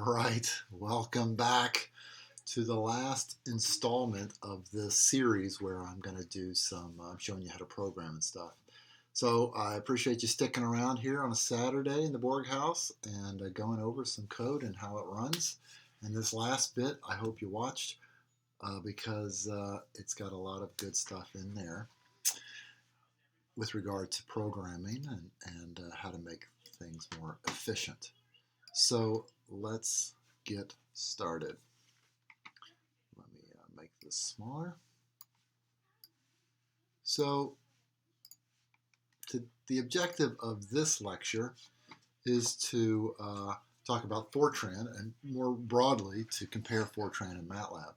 right, welcome back to the last installment of this series where I'm going to do I'm showing you how to program and stuff. So I appreciate you sticking around here on a Saturday in the Borg house and going over some code and how it runs. And this last bit, I hope you watched because it's got a lot of good stuff in there with regard to programming and how to make things more efficient. So let's get started. Let me make this smaller. So the objective of this lecture is to talk about Fortran and more broadly to compare Fortran and Matlab.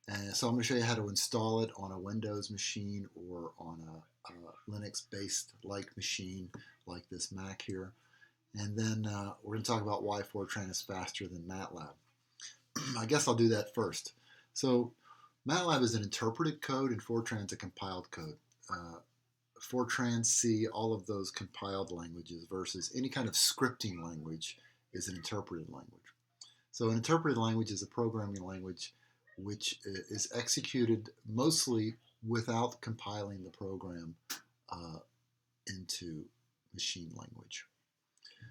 And so I'm going to show you how to install it on a Windows machine or on a Linux-based like machine like this Mac here. And then we're going to talk about why Fortran is faster than Matlab. I guess I'll do that first. So Matlab is an interpreted code and Fortran is a compiled code. Fortran, C, all of those compiled languages versus any kind of scripting language is an interpreted language. So an interpreted language is a programming language which is executed mostly without compiling the program into machine language.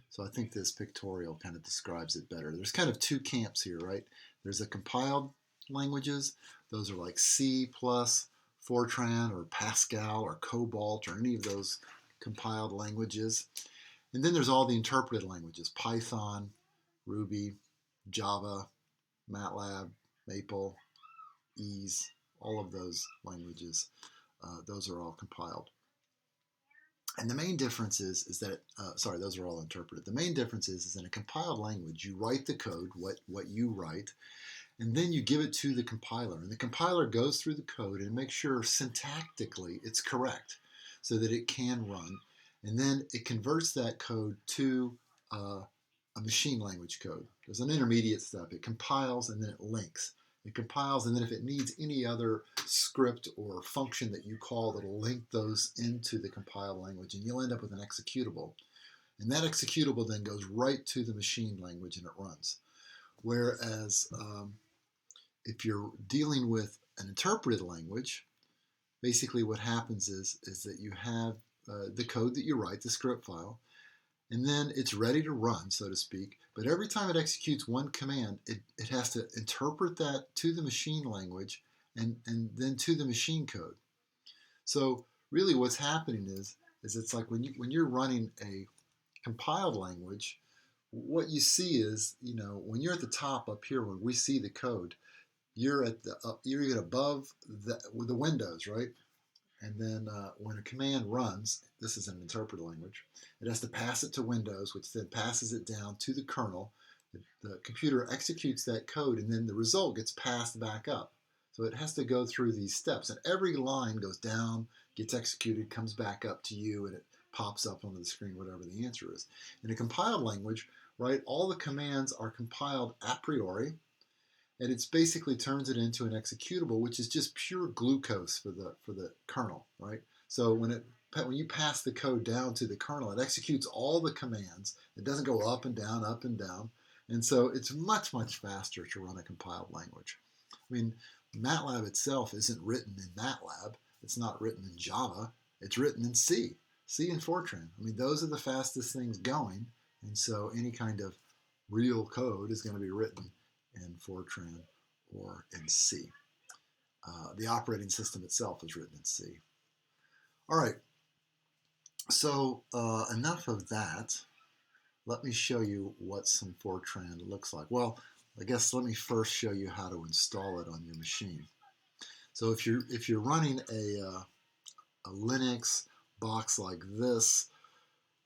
So I think this pictorial kind of describes it better. There's kind of two camps here, right? There's the compiled languages. Those are like C++, Fortran, or Pascal, or Cobalt, or any of those compiled languages. And then there's all the interpreted languages, Python, Ruby, Java, Matlab, Maple, Ease, all of those languages. Those are all compiled. And the main difference is that, those are all interpreted. The main difference is in a compiled language, you write the code, what you write, and then you give it to the compiler. And the compiler goes through the code and makes sure syntactically it's correct so that it can run. And then it converts that code to a machine language code. There's an intermediate step. It compiles and then it links. It compiles, and then if it needs any other script or function that you call, it'll link those into the compiled language, and you'll end up with an executable. And that executable then goes right to the machine language and it runs. Whereas if you're dealing with an interpreted language, basically what happens is that you have the code that you write, the script file, and then it's ready to run, so to speak. But every time it executes one command, it has to interpret that to the machine language and then to the machine code. So really what's happening is it's like when you're running a compiled language, what you see is, when you're at the top up here, when we see the code, you're even above the windows, right? And then when a command runs, this is an interpreted language, it has to pass it to Windows, which then passes it down to the kernel. The computer executes that code, and then the result gets passed back up. So it has to go through these steps, and every line goes down, gets executed, comes back up to you, and it pops up on the screen, whatever the answer is. In a compiled language, right, all the commands are compiled a priori, and it basically turns it into an executable, which is just pure glucose for the kernel, right? So when you pass the code down to the kernel, it executes all the commands. It doesn't go up and down, and so it's much, much faster to run a compiled language. I mean, Matlab itself isn't written in Matlab. It's not written in Java. It's written in C and Fortran. I mean, those are the fastest things going, and so any kind of real code is going to be written in Fortran or in C. The operating system itself is written in C. All right, so enough of that. Let me show you what some Fortran looks like. Well, I guess let me first show you how to install it on your machine. So if you're running a Linux box like this,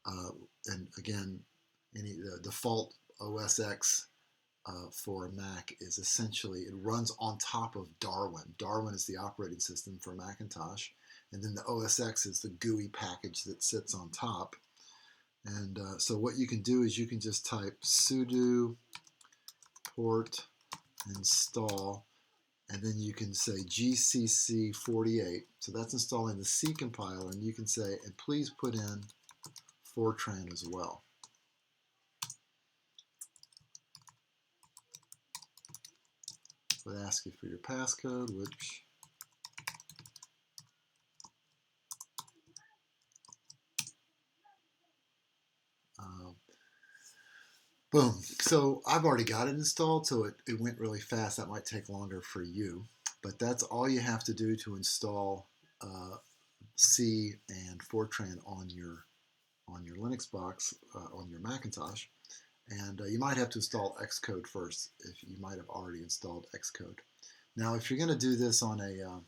and again, the default OS X for a Mac is essentially, it runs on top of Darwin. Darwin is the operating system for Macintosh, and then the OS X is the GUI package that sits on top. And so what you can do is you can just type sudo port install, and then you can say gcc 48. So that's installing the C compiler, and you can say, and please put in Fortran as well. would ask you for your passcode, which boom. So I've already got it installed, so it went really fast. That might take longer for you, but that's all you have to do to install C and Fortran on your Linux box, on your Macintosh. And you might have to install Xcode first, if you might have already installed Xcode. Now, if you're going to do this on a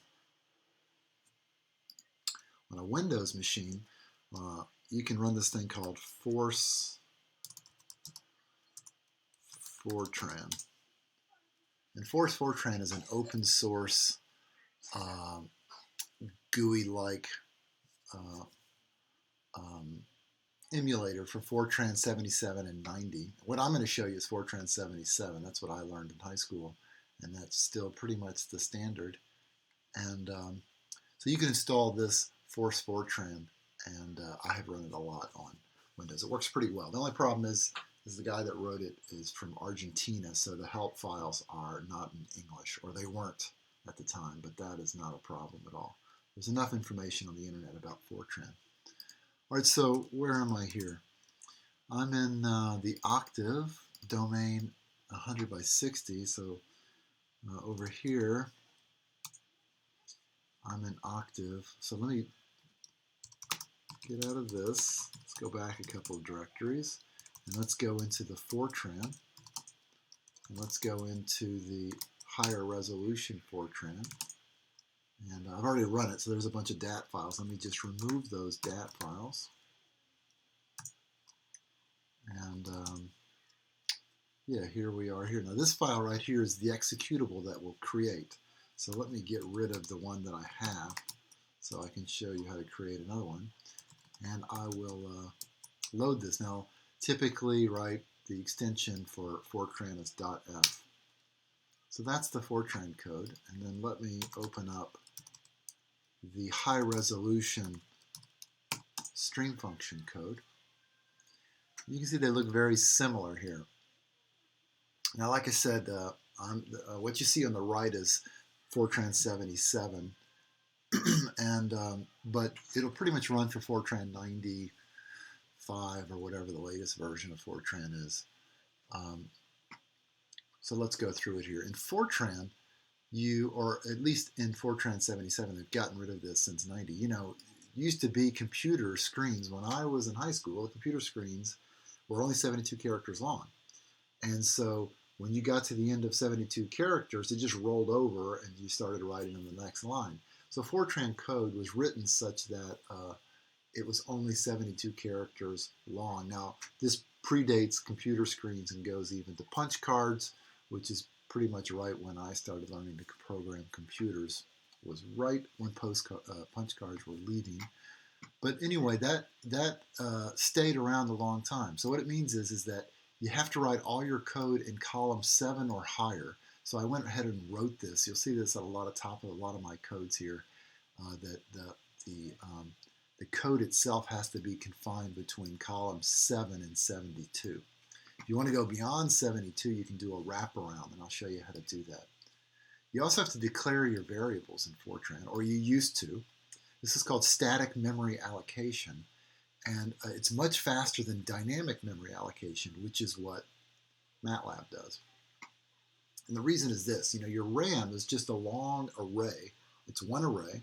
Windows machine, you can run this thing called Fortran. And Fortran is an open source GUI-like emulator for Fortran 77 and 90. What I'm going to show you is Fortran 77. That's what I learned in high school, and that's still pretty much the standard. And so you can install this Fortran, and I have run it a lot on Windows. It works pretty well. The only problem is the guy that wrote it is from Argentina, so the help files are not in English, or they weren't at the time, but that is not a problem at all. There's enough information on the internet about Fortran. All right, so where am I here? I'm in the Octave domain 100 by 60, so over here I'm in Octave. So let me get out of this. Let's go back a couple of directories, and let's go into the Fortran, and let's go into the higher resolution Fortran. And I've already run it, so there's a bunch of DAT files. Let me just remove those DAT files. And yeah, here we are here. Now this file right here is the executable that will create. So let me get rid of the one that I have so I can show you how to create another one. And I will load this. Now typically, right, the extension for Fortran is .f. So that's the Fortran code. And then let me open up the high resolution stream function code. You can see they look very similar here. Now, like I said, what you see on the right is Fortran 77, and but it'll pretty much run for Fortran 95 or whatever the latest version of Fortran is. So let's go through it here. In Fortran, or at least in Fortran 77, they've gotten rid of this since 90. You know, it used to be computer screens. When I was in high school, the computer screens were only 72 characters long. And so when you got to the end of 72 characters, it just rolled over and you started writing on the next line. So Fortran code was written such that it was only 72 characters long. Now, this predates computer screens and goes even to punch cards, which is pretty much right when I started learning to program computers, was right when punch cards were leaving. But anyway, that stayed around a long time. So what it means is that you have to write all your code in column 7 or higher. So I went ahead and wrote this. You'll see this at top of a lot of my codes here, that the code itself has to be confined between columns 7 and 72. If you want to go beyond 72, you can do a wraparound, and I'll show you how to do that. You also have to declare your variables in Fortran, or you used to. This is called static memory allocation, and it's much faster than dynamic memory allocation, which is what Matlab does. And the reason is this: your RAM is just a long array. It's one array,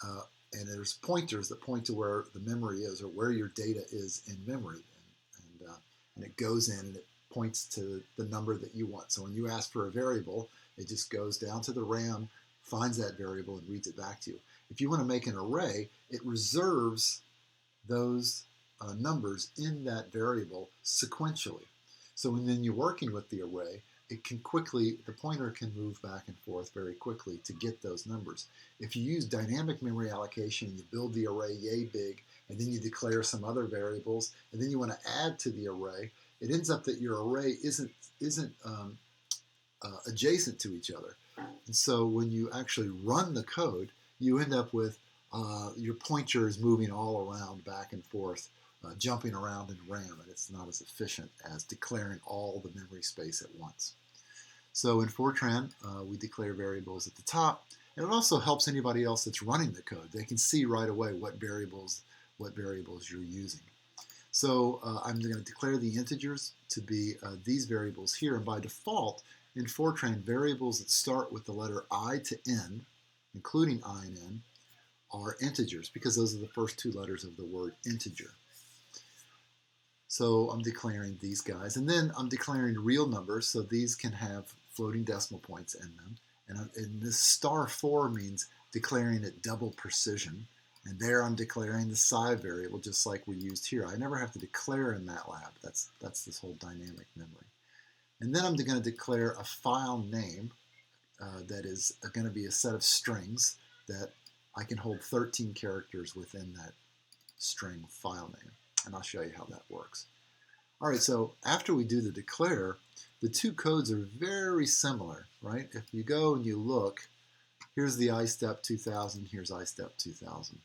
and there's pointers that point to where the memory is, or where your data is in memory, and it goes in and it points to the number that you want. So when you ask for a variable, it just goes down to the RAM, finds that variable, and reads it back to you. If you want to make an array, it reserves those numbers in that variable sequentially. So when you're working with the array, the pointer can move back and forth very quickly to get those numbers. If you use dynamic memory allocation and you build the array yay big, and then you declare some other variables, and then you want to add to the array, it ends up that your array isn't adjacent to each other. And so when you actually run the code, you end up with your pointer is moving all around, back and forth, jumping around in RAM, and it's not as efficient as declaring all the memory space at once. So in Fortran, we declare variables at the top, and it also helps anybody else that's running the code. They can see right away what variables you're using. So I'm going to declare the integers to be these variables here, and by default in Fortran, variables that start with the letter I to N, including I and N, are integers because those are the first two letters of the word integer. So I'm declaring these guys, and then I'm declaring real numbers, so these can have floating decimal points in them. And this *4 means declaring at double precision. And there I'm declaring the psi variable just like we used here. I never have to declare in Matlab. That's this whole dynamic memory. And then I'm going to declare a file name that is going to be a set of strings that I can hold 13 characters within that string file name. And I'll show you how that works. All right, so after we do the declare, the two codes are very similar, right? If you go and you look, here's the I-step 2000, here's I-step 2000.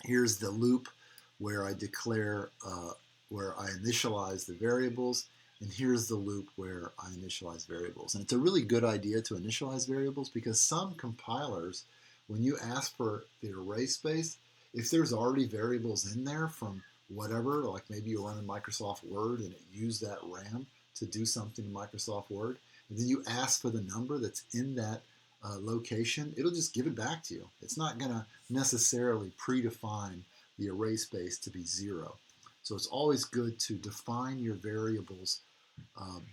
Here's the loop where I declare, where I initialize the variables, and here's the loop where I initialize variables. And it's a really good idea to initialize variables because some compilers, when you ask for the array space, if there's already variables in there from whatever, like maybe you run in Microsoft Word and it used that RAM to do something in Microsoft Word, and then you ask for the number that's in that location, it'll just give it back to you. It's not going to necessarily predefine the array space to be 0. So it's always good to define your variables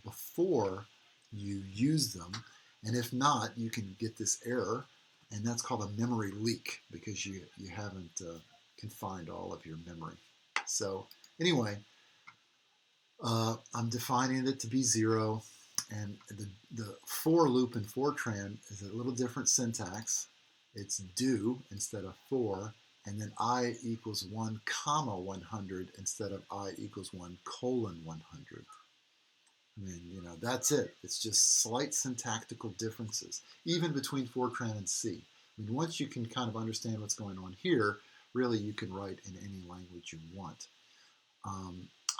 before you use them, and if not, you can get this error, and that's called a memory leak because you haven't confined all of your memory. So anyway, I'm defining it to be 0, and the for loop in Fortran is a little different syntax. It's do instead of for, and then I equals 1 comma 100 instead of I equals 1 colon 100. I mean, you know, that's it. It's just slight syntactical differences, even between Fortran and C. I mean, once you can kind of understand what's going on here, really you can write in any language you want.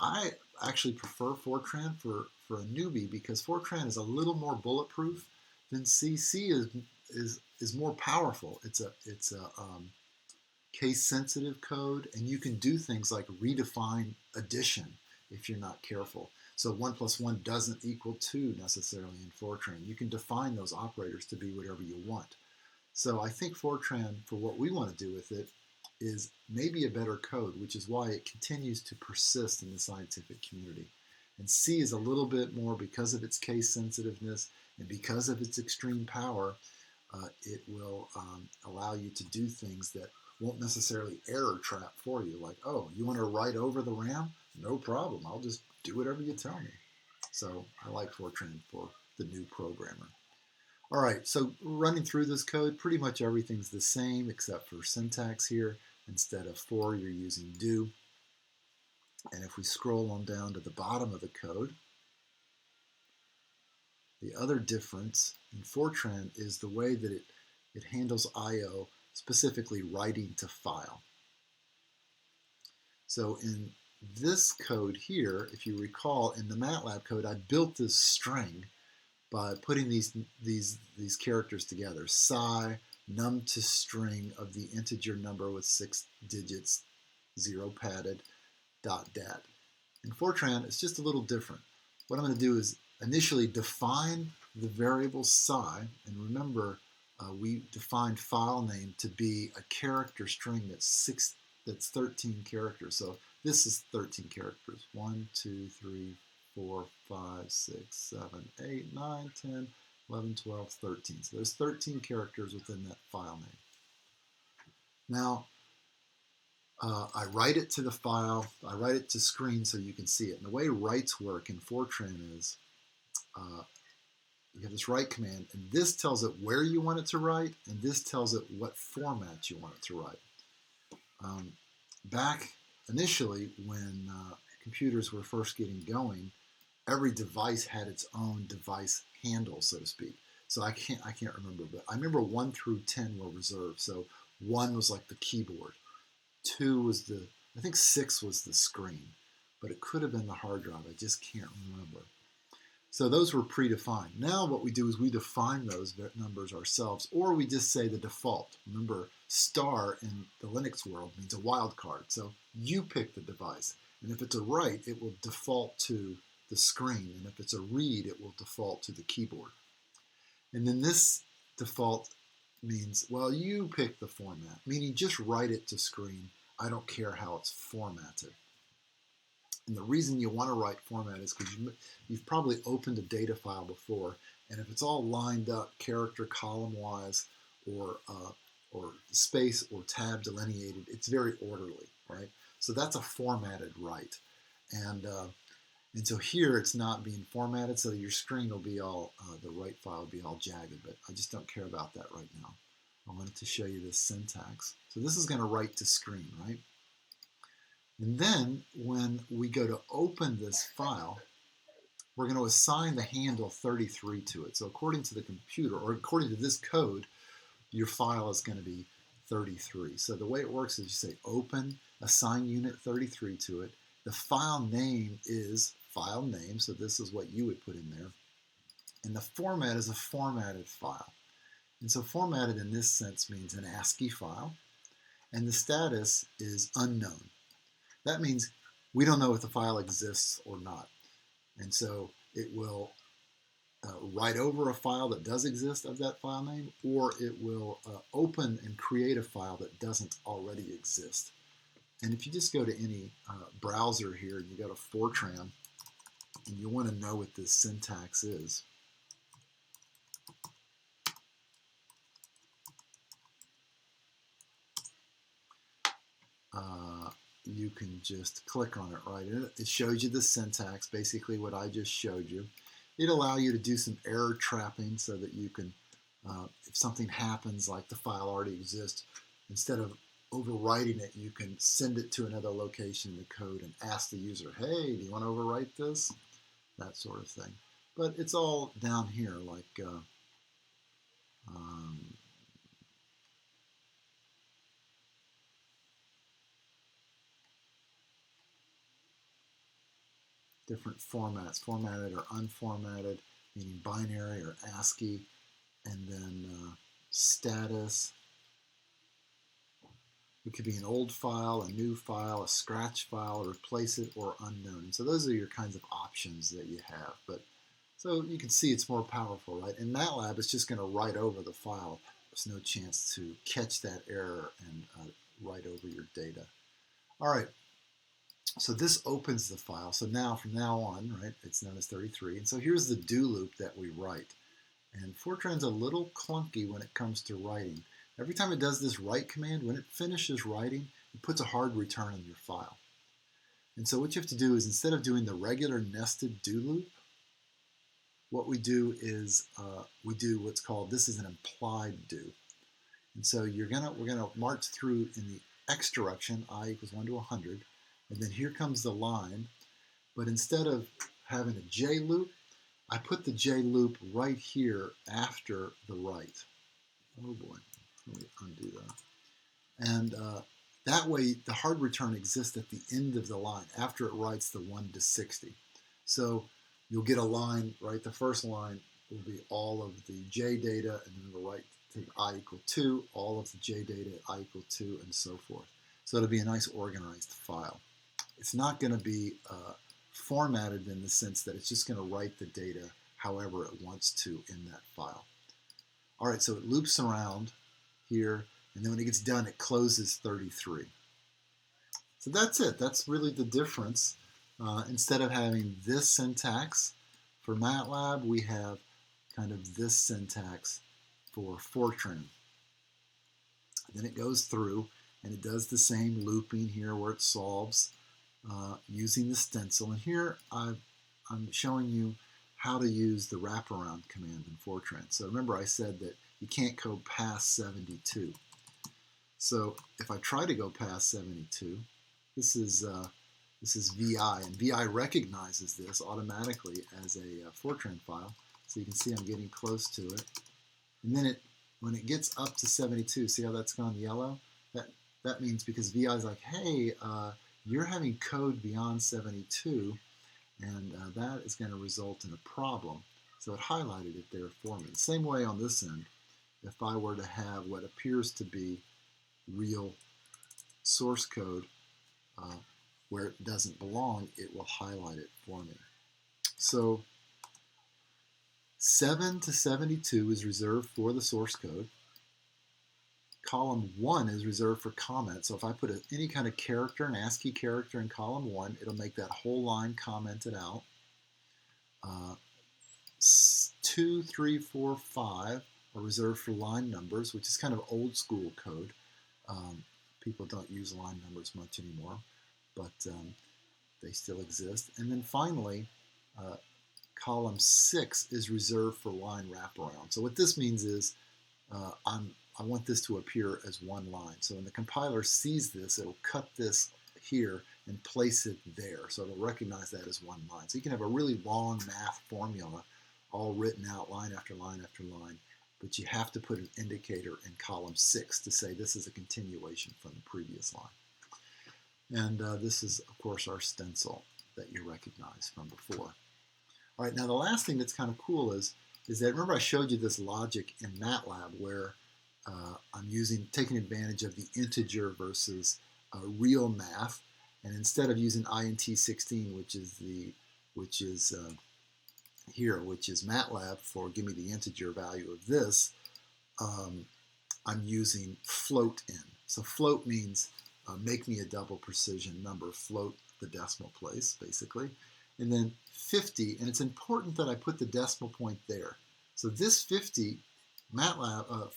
I actually prefer Fortran for a newbie because Fortran is a little more bulletproof than C. C is more powerful. It's a case-sensitive code, and you can do things like redefine addition if you're not careful. So 1 plus 1 doesn't equal 2 necessarily in Fortran. You can define those operators to be whatever you want. So I think Fortran, for what we want to do with it, is maybe a better code, which is why it continues to persist in the scientific community. And C is a little bit more, because of its case sensitiveness and because of its extreme power, it will allow you to do things that won't necessarily error trap for you. Like, oh, you want to write over the RAM? No problem. I'll just do whatever you tell me. So I like Fortran for the new programmer. All right, so running through this code, pretty much everything's the same except for syntax here. Instead of for, you're using do. And if we scroll on down to the bottom of the code, the other difference in Fortran is the way that it handles I/O, specifically writing to file. So in this code here, if you recall, in the Matlab code, I built this string by putting these characters together. Psi, num to string of the integer number with 6 digits, 0 padded, .dat. In Fortran, it's just a little different. What I'm going to do is initially define the variable psi, and remember we defined file name to be a character string that's 13 characters. So this is 13 characters. 1, 2, 3, 4, 5, 6, 7, 8, 9, 10, 11, 12, 13. So there's 13 characters within that file name. Now, I write it to the file, I write it to screen so you can see it. And the way writes work in Fortran is you have this write command, and this tells it where you want it to write, and this tells it what format you want it to write. Back initially, when computers were first getting going, every device had its own device handle, so to speak. So I can't remember, but I remember 1 through 10 were reserved. So 1 was like the keyboard, 2 was I think 6 was the screen, but it could have been the hard drive. I just can't remember. So those were predefined. Now what we do is we define those numbers ourselves, or we just say the default. Remember, star in the Linux world means a wildcard. So you pick the device. And if it's a write, it will default to the screen. And if it's a read, it will default to the keyboard. And then this default means, well, you pick the format, meaning just write it to screen. I don't care how it's formatted. And the reason you want to write format is because you've probably opened a data file before, and if it's all lined up character column-wise or space or tab delineated, it's very orderly, right? So that's a formatted write. And so here it's not being formatted, so your screen will be all, the write file will be all jagged, but I just don't care about that right now. I wanted to show you this syntax. So this is going to write to screen, right? And then when we go to open this file, we're going to assign the handle 33 to it. So according to the computer, or according to this code, your file is going to be 33. So the way it works is you say open, assign unit 33 to it. The file name is file name, so this is what you would put in there. And the format is a formatted file. And so formatted in this sense means an ASCII file. And the status is unknown. That means we don't know if the file exists or not. And so it will write over a file that does exist of that file name, or it will open and create a file that doesn't already exist. And if you just go to any browser here, and you go to Fortran, and you want to know what this syntax is, you can just click on it, right? It shows you the syntax, basically what I just showed you. It'll allow you to do some error trapping so that you can, if something happens like the file already exists, instead of overwriting it, you can send it to another location in the code and ask the user, hey, do you want to overwrite this? That sort of thing. But it's all down here, like different formats, formatted or unformatted, meaning binary or ASCII, and then status. It could be an old file, a new file, a scratch file, replace it, or unknown. So those are your kinds of options that you have. But so you can see it's more powerful, right? In Matlab, it's just going to write over the file. There's no chance to catch that error and write over your data. All right. So this opens the file. So now, from now on, right, it's known as 33. And so here's the do loop that we write. And Fortran's a little clunky when it comes to writing. Every time it does this write command, when it finishes writing, it puts a hard return in your file. And so what you have to do is, instead of doing the regular nested do loop, what we do is we do what's called, this is an implied do. And so we're gonna march through in the x direction, I equals 1 to 100, and then here comes the line. But instead of having a j loop, I put the j loop right here after the write. Oh boy, let me undo that. And that way the hard return exists at the end of the line, after it writes the 1 to 60. So you'll get a line, right? The first line will be all of the j data, and then it'll write to I equal 2, all of the j data at I equal 2, and so forth. So it'll be a nice organized file. It's not going to be formatted in the sense that it's just going to write the data however it wants to in that file. All right, so it loops around here, and then when it gets done, it closes 33. So that's it. That's really the difference. Instead of having this syntax for Matlab, we have kind of this syntax for Fortran. Then it goes through, and it does the same looping here where it solves using the stencil. And here I'm showing you how to use the wraparound command in Fortran. So remember I said that you can't go past 72. So if I try to go past 72, this is VI, and VI recognizes this automatically as a Fortran file. So you can see I'm getting close to it. And then when it gets up to 72, see how that's gone yellow? That means because VI is like, hey, you're having code beyond 72, and that is going to result in a problem. So it highlighted it there for me. Same way on this end, if I were to have what appears to be real source code where it doesn't belong, it will highlight it for me. So 7 to 72 is reserved for the source code. Column 1 is reserved for comment. So if I put any kind of character, an ASCII character in column 1, it'll make that whole line commented out. 2, 3, 4, 5 are reserved for line numbers, which is kind of old school code. People don't use line numbers much anymore, but they still exist. And then finally, column 6 is reserved for line wraparound. So what this means is I want this to appear as one line. So when the compiler sees this, it'll cut this here and place it there. So it'll recognize that as one line. So you can have a really long math formula all written out line after line after line, but you have to put an indicator in column 6 to say this is a continuation from the previous line. And this is, of course, our stencil that you recognize from before. All right, now the last thing that's kind of cool is that, remember I showed you this logic in Matlab where I'm taking advantage of the integer versus real math, and instead of using int16, which is Matlab for give me the integer value of this, I'm using float in. So float means make me a double precision number, float the decimal place basically, and then 50, and it's important that I put the decimal point there. So this 50, Matlab,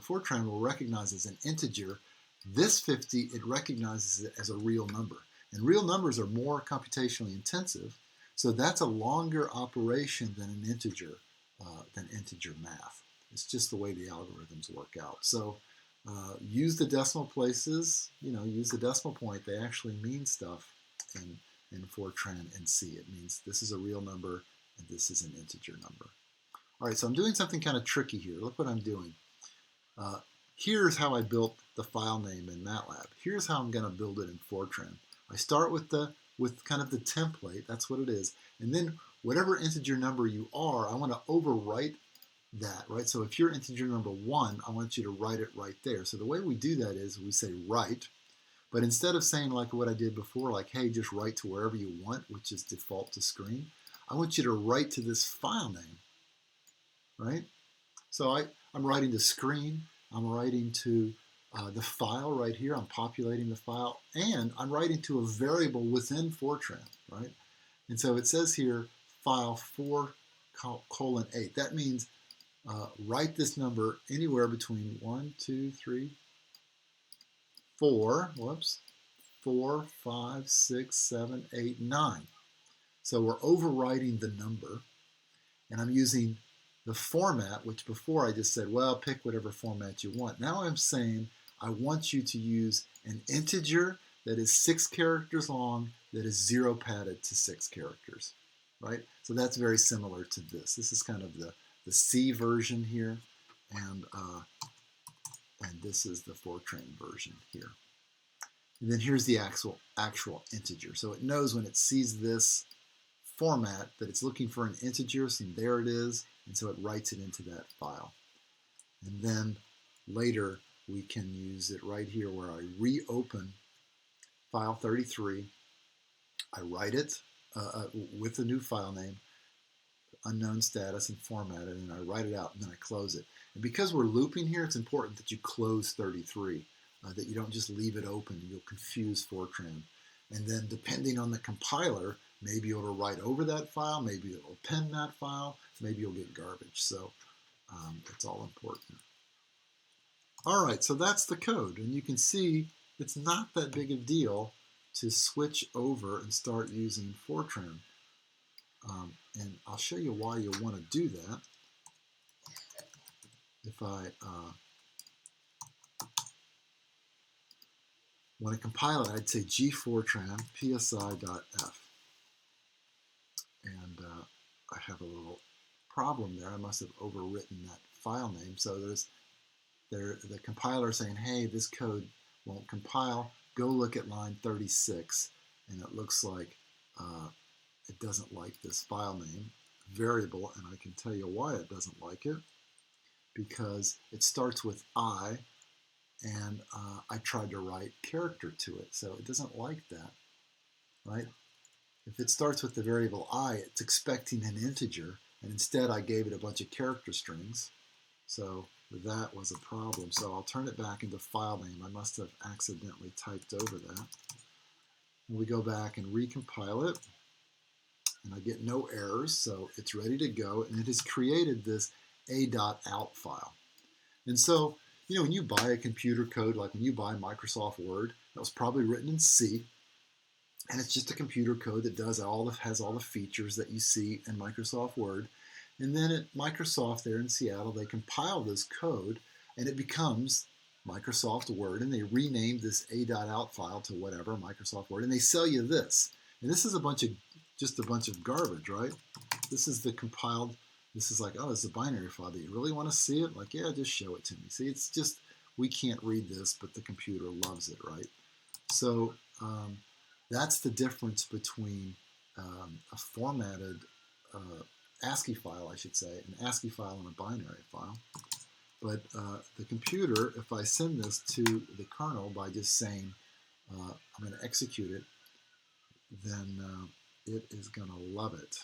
Fortran will recognize as an integer. This 50, it recognizes it as a real number. And real numbers are more computationally intensive, so that's a longer operation than an integer math. It's just the way the algorithms work out. So use the decimal places, use the decimal point. They actually mean stuff in Fortran and C. It means this is a real number and this is an integer number. All right, so I'm doing something kind of tricky here. Look what I'm doing. Here's how I built the file name in Matlab. Here's how I'm going to build it in Fortran. I start with kind of the template, that's what it is, and then whatever integer number you are, I want to overwrite that, right? So if you're integer number 1, I want you to write it right there. So the way we do that is we say write, but instead of saying like what I did before, like hey, just write to wherever you want, which is default to screen, I want you to write to this file name, right? So I'm writing to screen, I'm writing to the file right here, I'm populating the file, and I'm writing to a variable within Fortran, right? And so it says here, file 4:8. That means write this number anywhere between 1, 2, 3, 4, 4, 5, 6, 7, 8, 9. So we're overwriting the number, and I'm using the format, which before I just said, well, pick whatever format you want. Now I'm saying I want you to use an integer that is 6 characters long, that is 0 padded to 6 characters, right? So that's very similar to this. This is kind of the C version here, and this is the Fortran version here. And then here's the actual integer. So it knows when it sees this format that it's looking for an integer, and there it is, and so it writes it into that file. And then later we can use it right here where I reopen file 33. I write it with the new file name, unknown status, and format it, and I write it out, and then I close it. And because we're looping here, it's important that you close 33, that you don't just leave it open. You'll confuse Fortran. And then depending on the compiler, maybe it'll write over that file, maybe it'll append that file, maybe you'll get garbage. So it's all important. All right, so that's the code. And you can see it's not that big a deal to switch over and start using Fortran. And I'll show you why you'll want to do that. If I want to compile it, I'd say gfortran psi.f. And I have a little problem there. I must have overwritten that file name. So the compiler saying, hey, this code won't compile. Go look at line 36, and it looks like it doesn't like this file name variable, and I can tell you why it doesn't like it, because it starts with I, and I tried to write character to it, so it doesn't like that, right? If it starts with the variable I, it's expecting an integer, and instead I gave it a bunch of character strings, so that was a problem. So I'll turn it back into file name. I must have accidentally typed over that. And we go back and recompile it, and I get no errors, so it's ready to go, and it has created this a.out file. And so, you know, when you buy a computer code, like when you buy Microsoft Word, that was probably written in C, and it's just a computer code that has all the features that you see in Microsoft Word. And then at Microsoft there in Seattle, they compile this code, and it becomes Microsoft Word, and they renamed this a.out file to whatever, Microsoft Word, and they sell you this. And this is just a bunch of garbage, right? This is the compiled, this is like, oh, it's a binary file. Do you really want to see it? Like, yeah, just show it to me. See, it's just, we can't read this, but the computer loves it, right? So that's the difference between a formatted ASCII file, I should say, an ASCII file and a binary file. But the computer, if I send this to the kernel by just saying I'm going to execute it, then it is going to love it.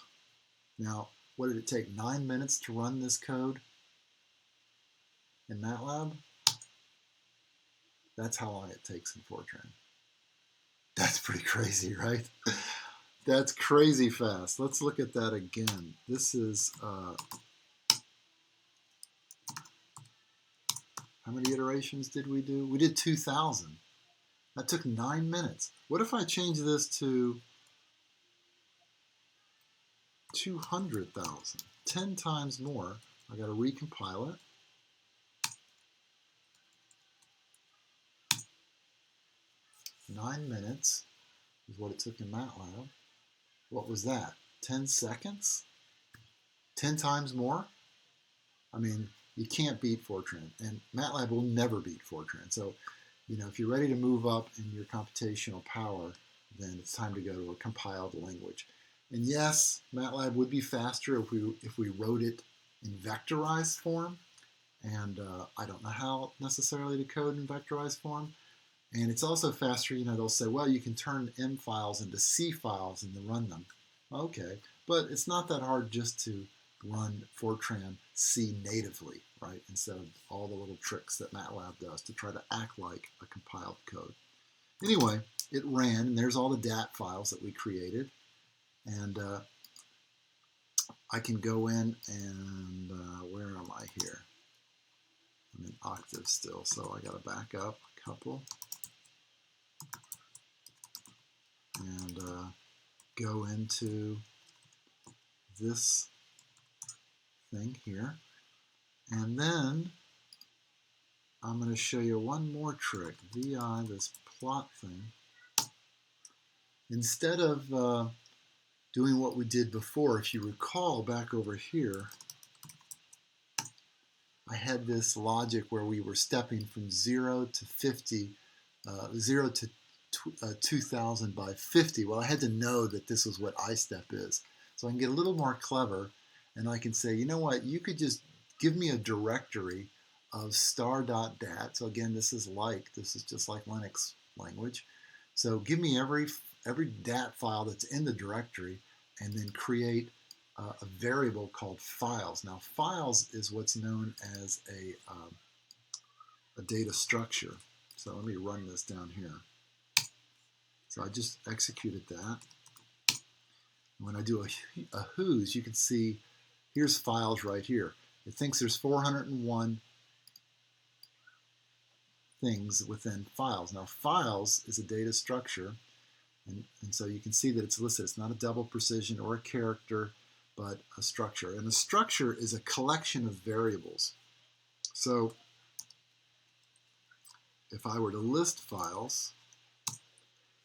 Now, what did it take? 9 minutes to run this code in Matlab? That's how long it takes in Fortran. That's pretty crazy, right? That's crazy fast. Let's look at that again. This is, how many iterations did we do? We did 2,000. That took 9 minutes. What if I change this to 200,000? 10 times more. I got to recompile it. Nine minutes is what it took in Matlab. What was that? 10 seconds? 10 times more? I mean, you can't beat Fortran, and Matlab will never beat Fortran. So, you know, if you're ready to move up in your computational power, then it's time to go to a compiled language. And yes, Matlab would be faster if we wrote it in vectorized form, and I don't know how necessarily to code in vectorized form. And it's also faster, you know, they'll say, well, you can turn M files into C files and then run them. Okay, but it's not that hard just to run Fortran C natively, right, instead of all the little tricks that Matlab does to try to act like a compiled code. Anyway, it ran, and there's all the DAT files that we created. And I can go in and, where am I here? I'm in Octave still, so I got to back up a couple. And go into this thing here. And then I'm going to show you one more trick. VI, this plot thing. Instead of doing what we did before, if you recall back over here, I had this logic where we were stepping from 0 to 50, 0 to 2,000 by 50. Well, I had to know that this was what I-step is. So I can get a little more clever, and I can say, you know what, you could just give me a directory of star.dat. So again, this is just like Linux language. So give me every DAT file that's in the directory, and then create a variable called files. Now, files is what's known as a data structure. So let me run this down here. So I just executed that. When I do a whos, you can see here's files right here. It thinks there's 401 things within files. Now, files is a data structure, and so you can see that it's listed. It's not a double precision or a character, but a structure. And a structure is a collection of variables. So if I were to list files,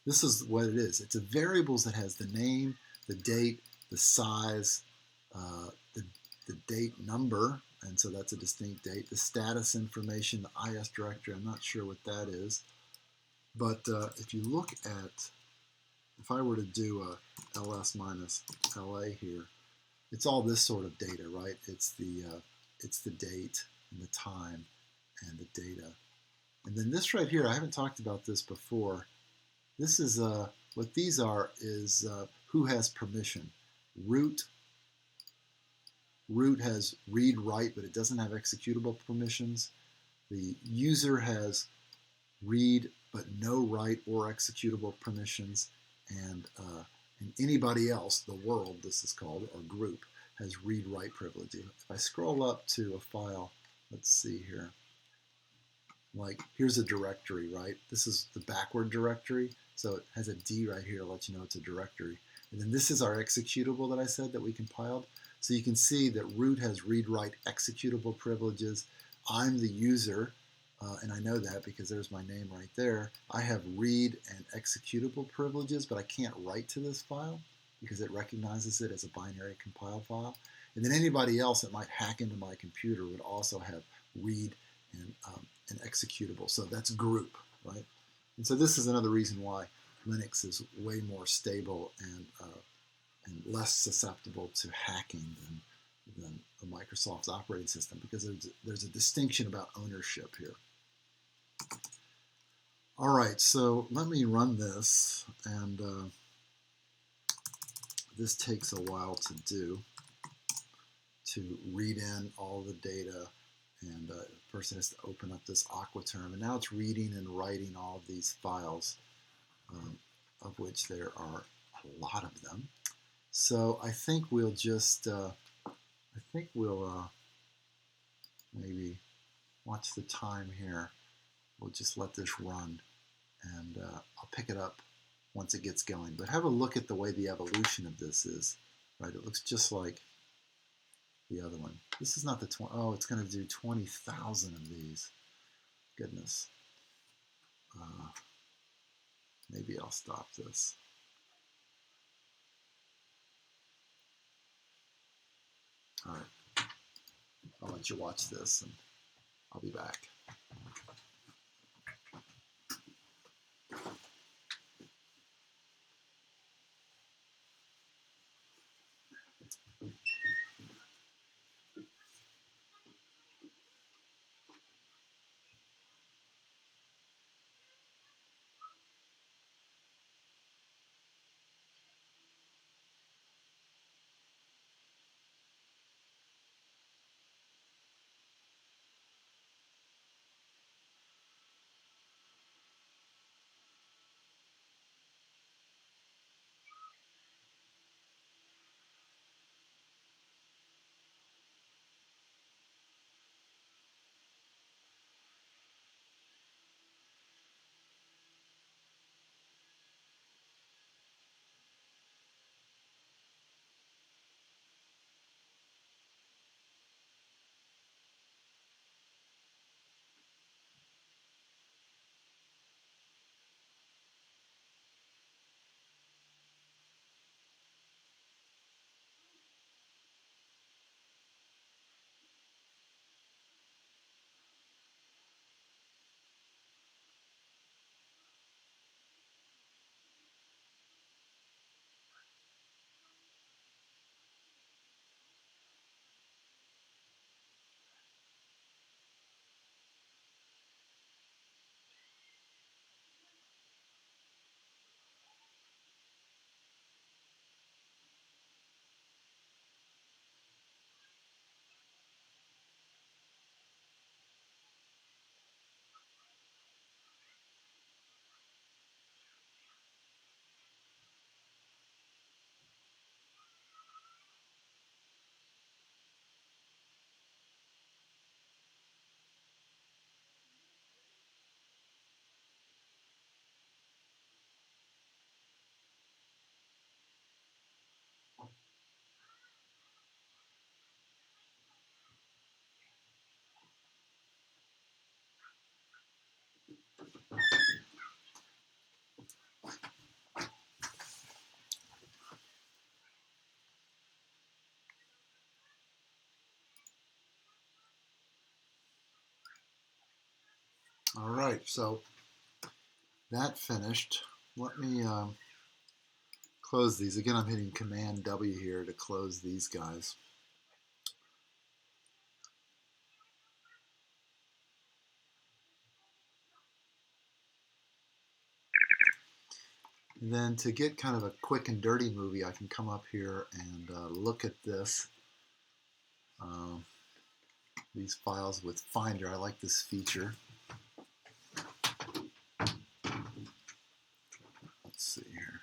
this is what it is. It's a variables that has the name, the date, the size, the date number, and so that's a distinct date, the status information, the IS directory, I'm not sure what that is. But if you look at if I were to do a ls minus la here, it's all this sort of data, right? It's the date and the time and the data. And then this right here, I haven't talked about this before. This is what these are is who has permission. Root has read, write, but it doesn't have executable permissions. The user has read, but no write or executable permissions. And anybody else, the world, this is called, or group, has read-write privileges. If I scroll up to a file, let's see here. Like, here's a directory, right? This is the backward directory. So it has a D right here to let you know it's a directory. And then this is our executable that I said that we compiled. So you can see that root has read-write executable privileges. I'm the user, and I know that because there's my name right there. I have read and executable privileges, but I can't write to this file because it recognizes it as a binary compiled file. And then anybody else that might hack into my computer would also have read and executable. So that's group, right? And so this is another reason why Linux is way more stable and less susceptible to hacking than Microsoft's operating system, because there's a distinction about ownership here. All right, so let me run this, and this takes a while to do, to read in all the data, and the person has to open up this Aquaterm, and now it's reading and writing all of these files, of which there are a lot of them. So I think we'll just, maybe watch the time here. We'll just let this run, and I'll pick it up once it gets going. But have a look at the way the evolution of this is, right? It looks just like the other one. This is not the 20, oh, it's going to do 20,000 of these. Goodness. Maybe I'll stop this. All right. I'll let you watch this, and I'll be back. All right, so that finished. Let me close these. Again, I'm hitting Command W here to close these guys. And then to get kind of a quick and dirty movie, I can come up here and look at this. These files with Finder. I like this feature. Let's see here.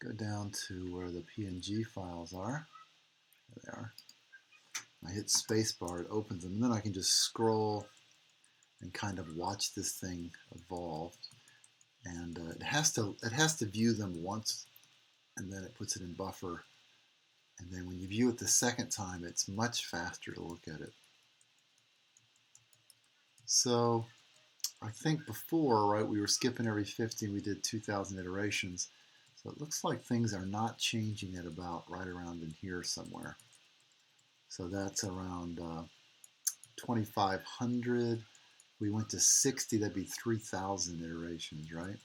Go down to where the PNG files are. There they are. I hit spacebar, it opens them, and then I can just scroll and kind of watch this thing evolve. And it has to view them once, and then it puts it in buffer. And then when you view it the second time, it's much faster to look at it. So I think before, right, we were skipping every 50, we did 2,000 iterations. So it looks like things are not changing at about right around in here somewhere. So that's around 2,500. We went to 60, that'd be 3,000 iterations, right?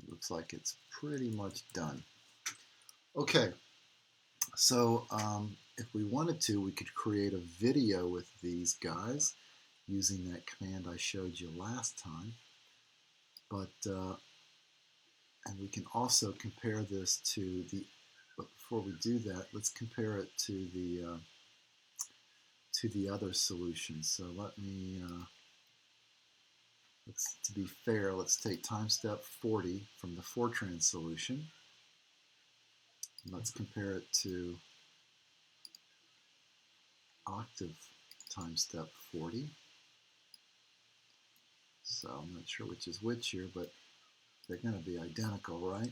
It looks like it's pretty much done. Okay, so if we wanted to, we could create a video with these guys using that command I showed you last time. But and we can also compare this to the, but before we do that, let's compare it to the other solution. So let me, to be fair, let's take time step 40 from the Fortran solution. And let's compare it to Octave time step 40. So I'm not sure which is which here, but they're going to be identical, right?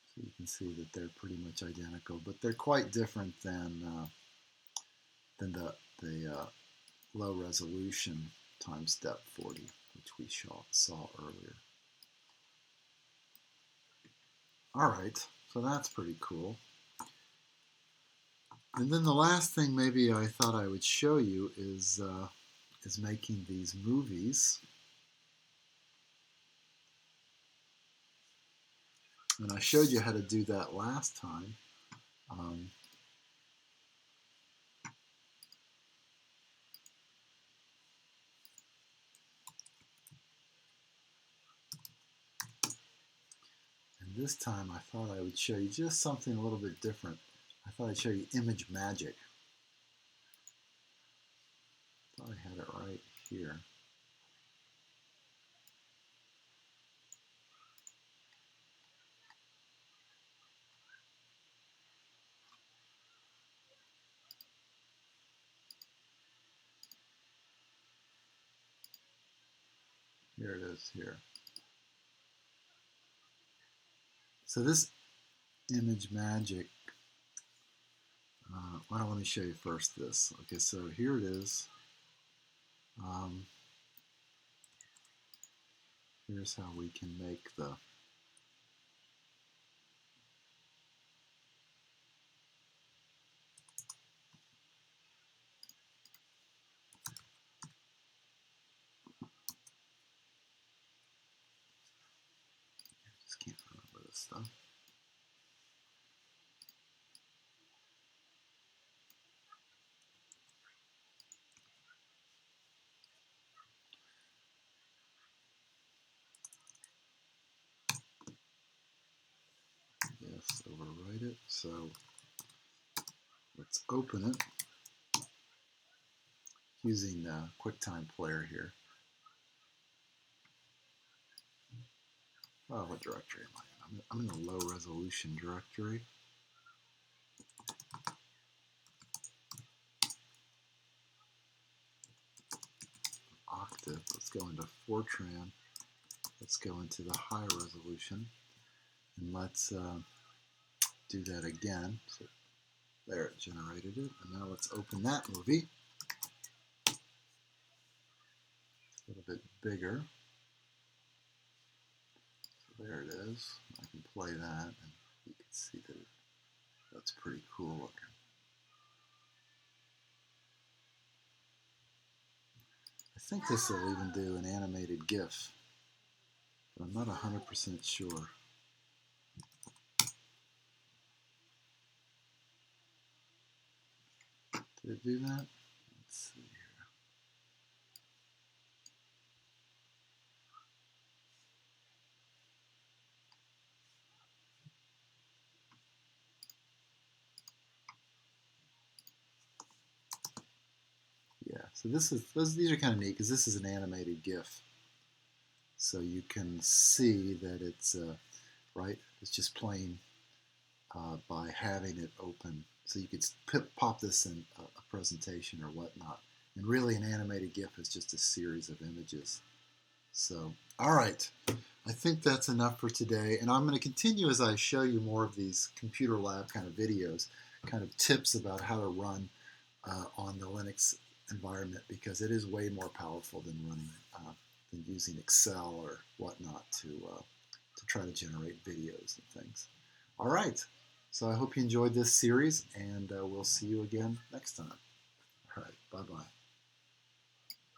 So you can see that they're pretty much identical, but they're quite different than the low resolution time step 40, which we saw earlier. All right, so that's pretty cool. And then the last thing maybe I thought I would show you is making these movies. And I showed you how to do that last time. And this time I thought I would show you just something a little bit different. I thought I'd show you image magic. I thought I had it right here. Here it is here. So this image magic, well, let me show you first this. Okay, so here it is. Here's how we can make the just can't remember this stuff. Yes, overwrite it. So let's open it using the QuickTime Player here. Oh, what directory am I in? I'm in the low resolution directory. Octave. Let's go into Fortran. Let's go into the high resolution. And let's do that again. So there, it generated it. And now let's open that movie. A little bit bigger. So there it is. I can play that, and you can see that that's pretty cool looking. I think this will even do an animated GIF. but I'm not 100% sure. Did it do that? Let's see here. Yeah, so these are kind of neat because this is an animated GIF. So you can see that it's, right, it's just playing by having it open. So you could pop this in a presentation or whatnot. And really an animated GIF is just a series of images. So, all right, I think that's enough for today. And I'm going to continue as I show you more of these computer lab kind of videos, kind of tips about how to run on the Linux environment, because it is way more powerful than running than using Excel or whatnot to try to generate videos and things. All right, so I hope you enjoyed this series, and we'll see you again next time. All right, bye-bye.